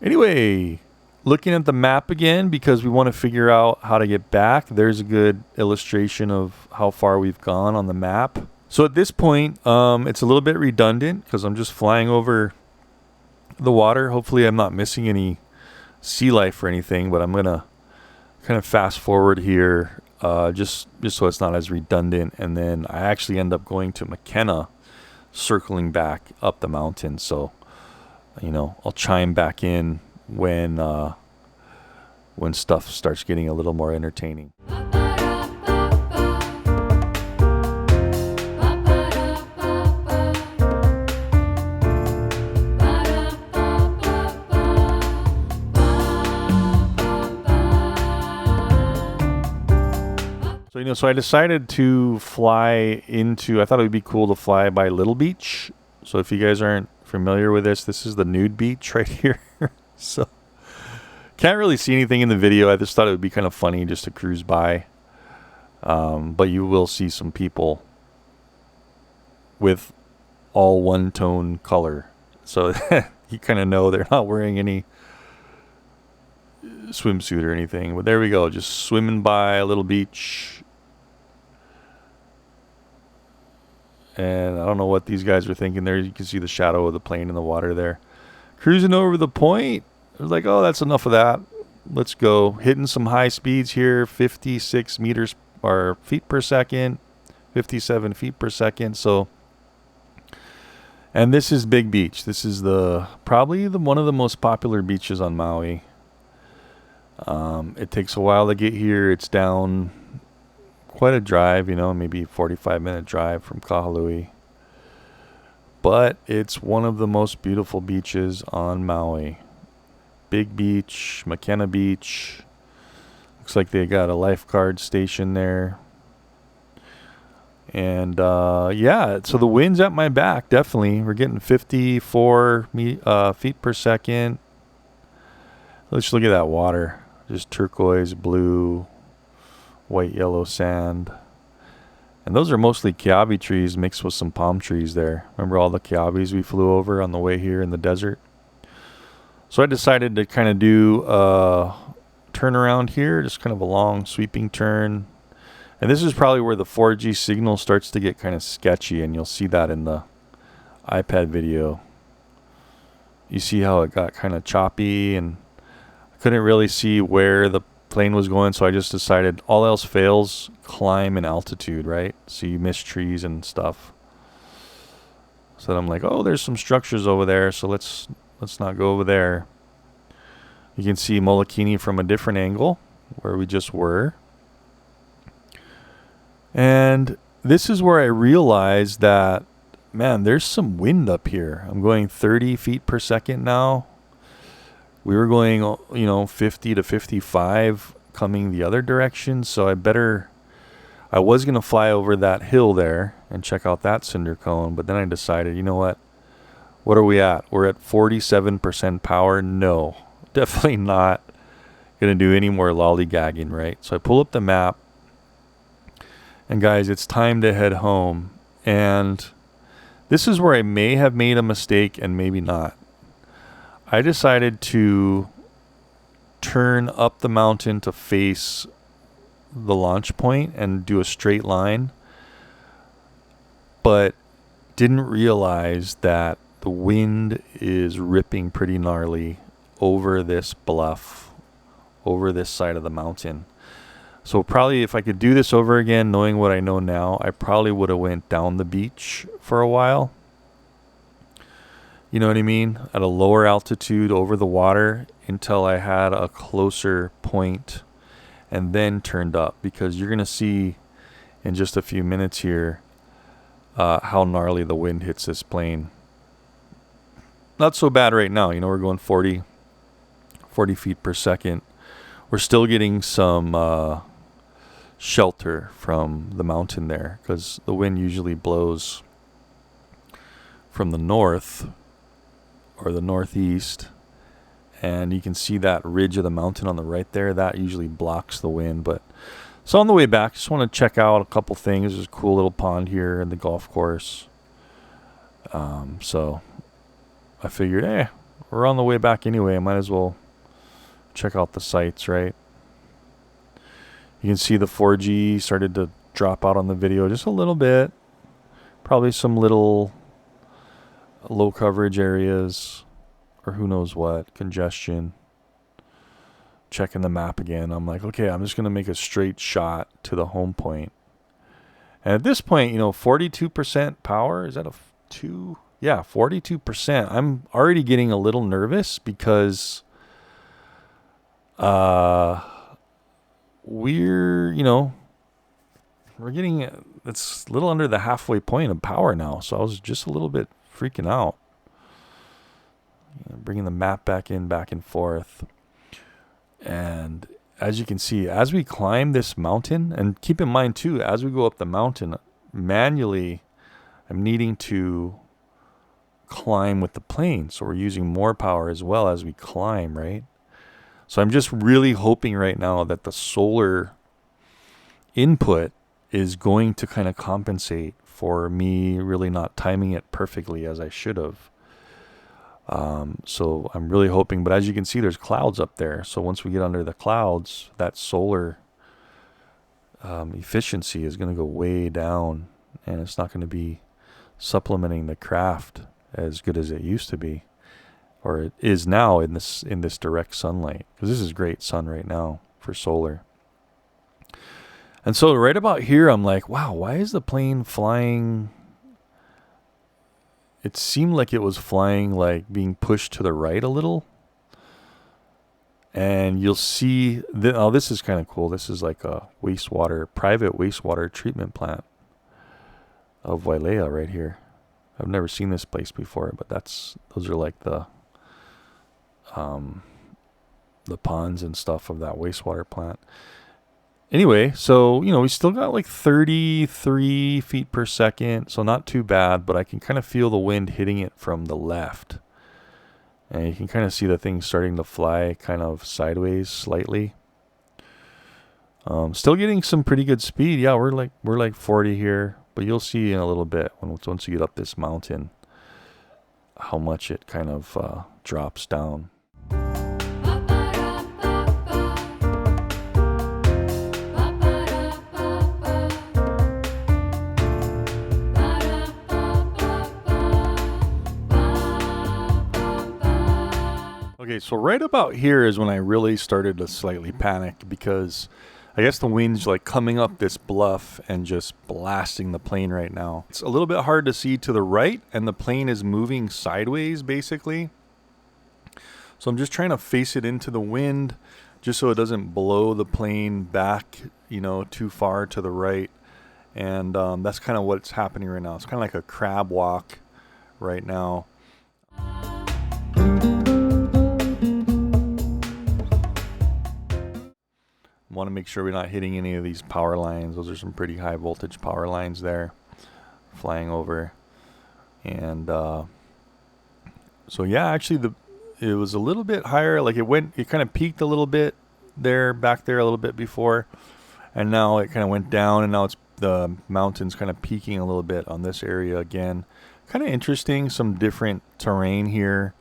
Anyway, looking at the map again because we want to figure out how to get back. There's a good illustration of how far we've gone on the map. So at this point, it's a little bit redundant because I'm just flying over the water. Hopefully I'm not missing any sea life or anything, but I'm going to kind of fast forward here just so it's not as redundant. And then I actually end up going to McKenna, circling back up the mountain. So, you know, I'll chime back in when stuff starts getting a little more entertaining. So I decided to fly into, I thought it would be cool to fly by Little Beach. So if you guys aren't familiar with this is the nude beach right here. So can't really see anything in the video. I just thought it would be kind of funny just to cruise by. But you will see some people with all one-tone color. So you kind of know they're not wearing any swimsuit or anything. But there we go, just swimming by a little beach. And I don't know what these guys are thinking there. You can see the shadow of the plane in the water there. Cruising over the point. I was like, oh, that's enough of that. Let's go. Hitting some high speeds here. 56 meters or feet per second. 57 feet per second. So, and this is Big Beach. This is probably one of the most popular beaches on Maui. It takes a while to get here. It's down quite a drive, you know, maybe 45-minute drive from Kahului. But it's one of the most beautiful beaches on Maui. Big Beach, McKenna Beach. Looks like they got a lifeguard station there. And yeah, so the wind's at my back, definitely. We're getting 54 feet per second. Let's look at that water. Just turquoise, blue, white, yellow sand. And those are mostly kiabi trees mixed with some palm trees there. Remember all the kiabis we flew over on the way here in the desert? So I decided to kind of do a turnaround here, just kind of a long sweeping turn. And this is probably where the 4G signal starts to get kind of sketchy, and you'll see that in the iPad video. You see how it got kind of choppy, and I couldn't really see where the plane was going, so I just decided all else fails, climb in altitude, right? So you miss trees and stuff. So then I'm like, oh, there's some structures over there, so let's not go over there. You can see Molokini from a different angle where we just were. And this is where I realized that, man, there's some wind up here. I'm going 30 feet per second now. We were going, 50 to 55 coming the other direction. So I was going to fly over that hill there and check out that cinder cone. But then I decided, you know what? What are we at? We're at 47% power. No, definitely not going to do any more lollygagging, right? So I pull up the map. And guys, it's time to head home. And this is where I may have made a mistake and maybe not. I decided to turn up the mountain to face the launch point and do a straight line, but didn't realize that the wind is ripping pretty gnarly over this bluff, over this side of the mountain. So probably if I could do this over again, knowing what I know now, I probably would have went down the beach for a while. You know what I mean? At a lower altitude over the water until I had a closer point and then turned up, because you're going to see in just a few minutes here how gnarly the wind hits this plane. not so bad right now. You know, we're going 40 feet per second. We're still getting some shelter from the mountain there, because the wind usually blows from the north or the northeast, and you can see that ridge of the mountain on the right there. That usually blocks the wind. But so on the way back, just want to check out a couple things. There's a cool little pond here in the golf course. So I figured, hey, we're on the way back anyway. I might as well check out the sights, right? You can see the 4G started to drop out on the video just a little bit. Probably some little low coverage areas, or who knows what, congestion. Checking the map again. I'm like, okay, I'm just going to make a straight shot to the home point. And at this point, you know, 42% power. Is that a 2? Yeah, 42%. I'm already getting a little nervous because we're getting, it's a little under the halfway point of power now. So I was just a little bit freaking out. Bringing the map back in, back and forth. And as you can see, as we climb this mountain, and keep in mind too, as we go up the mountain, manually, I'm needing to climb with the plane. So we're using more power as well as we climb, right? So I'm just really hoping right now that the solar input is going to kind of compensate for me really not timing it perfectly as I should have. So I'm really hoping, but as you can see, there's clouds up there. So once we get under the clouds, that solar efficiency is going to go way down, and it's not going to be supplementing the craft as good as it used to be, or it is now in this direct sunlight, because this is great sun right now for solar. And so right about here, I'm like, wow, why is the plane flying? It seemed like it was flying, like being pushed to the right a little. And you'll see, oh, this is kind of cool. This is like a private wastewater treatment plant of Wailea right here. I've never seen this place before, but those are like the ponds and stuff of that wastewater plant. Anyway, so, you know, we still got like 33 feet per second, so not too bad, but I can kind of feel the wind hitting it from the left. And you can kind of see the thing starting to fly kind of sideways slightly. Still getting some pretty good speed. Yeah, we're like 40 here, but you'll see in a little bit once you get up this mountain how much it kind of drops down. Okay, so right about here is when I really started to slightly panic, because I guess the wind's like coming up this bluff and just blasting the plane right now. It's a little bit hard to see to the right, and the plane is moving sideways basically. So I'm just trying to face it into the wind just so it doesn't blow the plane back, you know, too far to the right. And that's kind of what's happening right now. It's kind of like a crab walk right now. Want to make sure we're not hitting any of these power lines. Those are some pretty high voltage power lines there flying over. And so yeah, actually it was a little bit higher. Like it kind of peaked a little bit there, back there a little bit before, and now it kind of went down, and now the mountain's kind of peaking a little bit on this area again. Kind of interesting, some different terrain here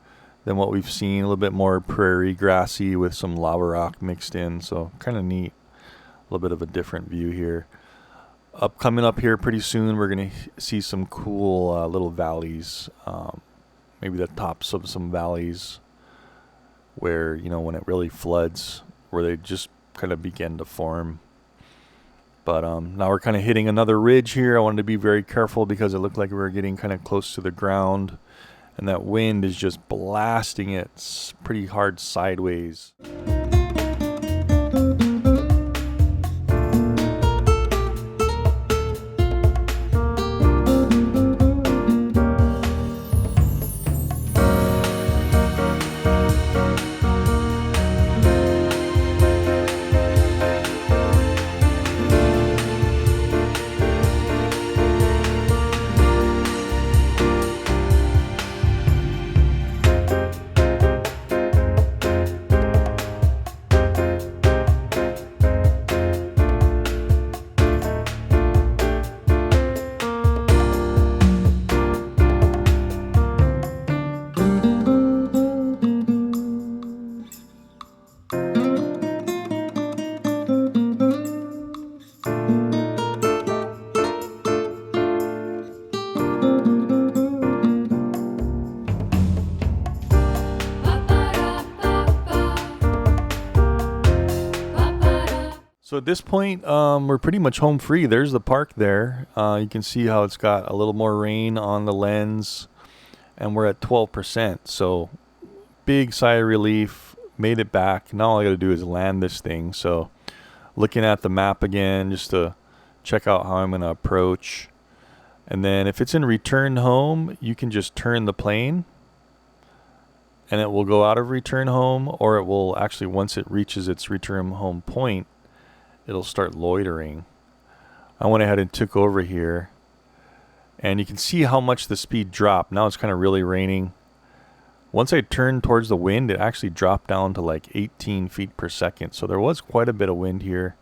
than what we've seen. A little bit more prairie grassy with some lava rock mixed in, so kind of neat. A little bit of a different view here. Coming up here pretty soon, we're going to see some cool little valleys, maybe the tops of some valleys where, you know, when it really floods, where they just kind of begin to form. But now we're kind of hitting another ridge here. I wanted to be very careful because it looked like we were getting kind of close to the ground, and that wind is just blasting it pretty hard sideways. So at this point, we're pretty much home free. There's the park there. You can see how it's got a little more rain on the lens, and we're at 12%. So big sigh of relief, made it back. Now all I got to do is land this thing. So looking at the map again, just to check out how I'm going to approach. And then if it's in return home, you can just turn the plane and it will go out of return home, or it will actually, once it reaches its return home point, it'll start loitering. I went ahead and took over here, and you can see how much the speed dropped. Now it's kind of really raining. Once I turned towards the wind, it actually dropped down to like 18 feet per second. So there was quite a bit of wind here.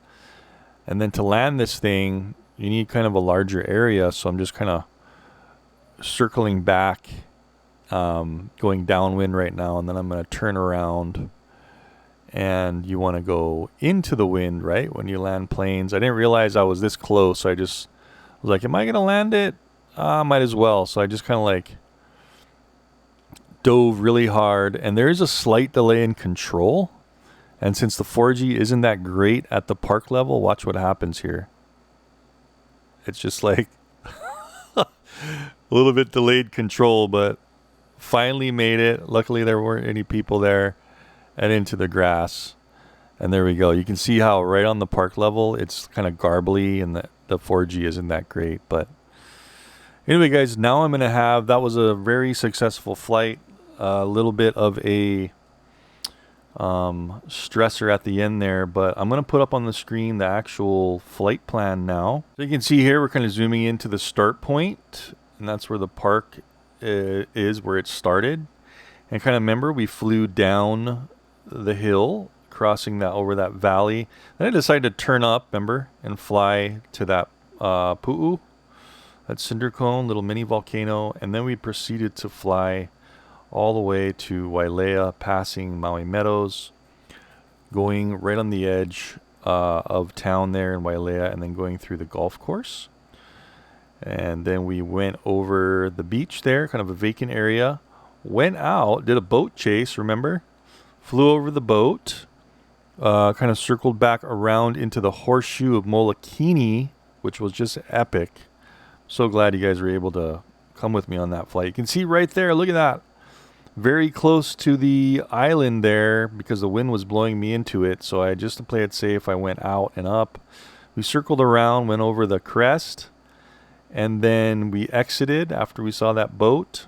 And then to land this thing, you need kind of a larger area. So I'm just kind of circling back, going downwind right now. And then I'm going to turn around. And you want to go into the wind, right, when you land planes. I didn't realize I was this close. So I just was like, am I going to land it? Might as well. So I just kind of like dove really hard, and there is a slight delay in control, and since the 4G isn't that great at the park level, watch what happens here. It's just like a little bit delayed control, but finally made it. Luckily there weren't any people there, and into the grass, and there we go. You can see how right on the park level it's kind of garbly, and the 4G isn't that great. But anyway guys, now I'm gonna have, that was a very successful flight. A little bit of a stressor at the end there, but I'm going to put up on the screen the actual flight plan now. So you can see here we're kind of zooming into the start point, and that's where the park is, where it started. And kind of remember, we flew down the hill, crossing that over that valley. Then I decided to turn up, remember, and fly to that pu'u, that cinder cone, little mini volcano, and then we proceeded to fly all the way to Wailea, passing Maui Meadows, going right on the edge of town there in Wailea, and then going through the golf course. And then we went over the beach there, kind of a vacant area, went out, did a boat chase, remember? Flew over the boat, kind of circled back around into the horseshoe of Molokini, which was just epic. So glad you guys were able to come with me on that flight. You can see right there, look at that. Very close to the island there, because the wind was blowing me into it. So I, just to play it safe, I went out and up. We circled around, went over the crest, and then we exited after we saw that boat.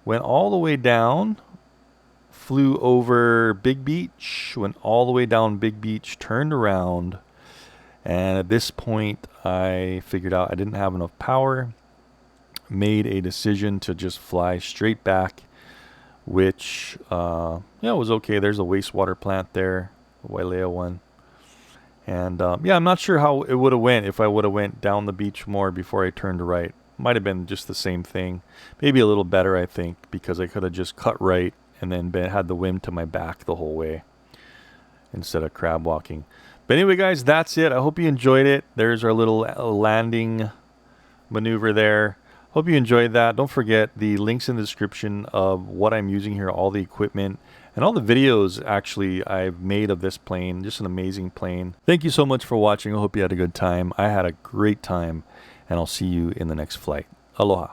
Went all the way down, flew over Big Beach, went all the way down Big Beach, turned around, and at this point I figured out I didn't have enough power. Made a decision to just fly straight back, which was okay. There's a wastewater plant there, the Wailea one. And I'm not sure how it would have went if I would have went down the beach more before I turned right. Might have been just the same thing, maybe a little better, I think, because I could have just cut right and then had the wind to my back the whole way instead of crab walking. But anyway guys, that's it. I hope you enjoyed it. There's our little landing maneuver there. Hope you enjoyed that. Don't forget the links in the description of what I'm using here, all the equipment, and all the videos actually I've made of this plane. Just an amazing plane. Thank you so much for watching. I hope you had a good time. I had a great time, and I'll see you in the next flight. Aloha.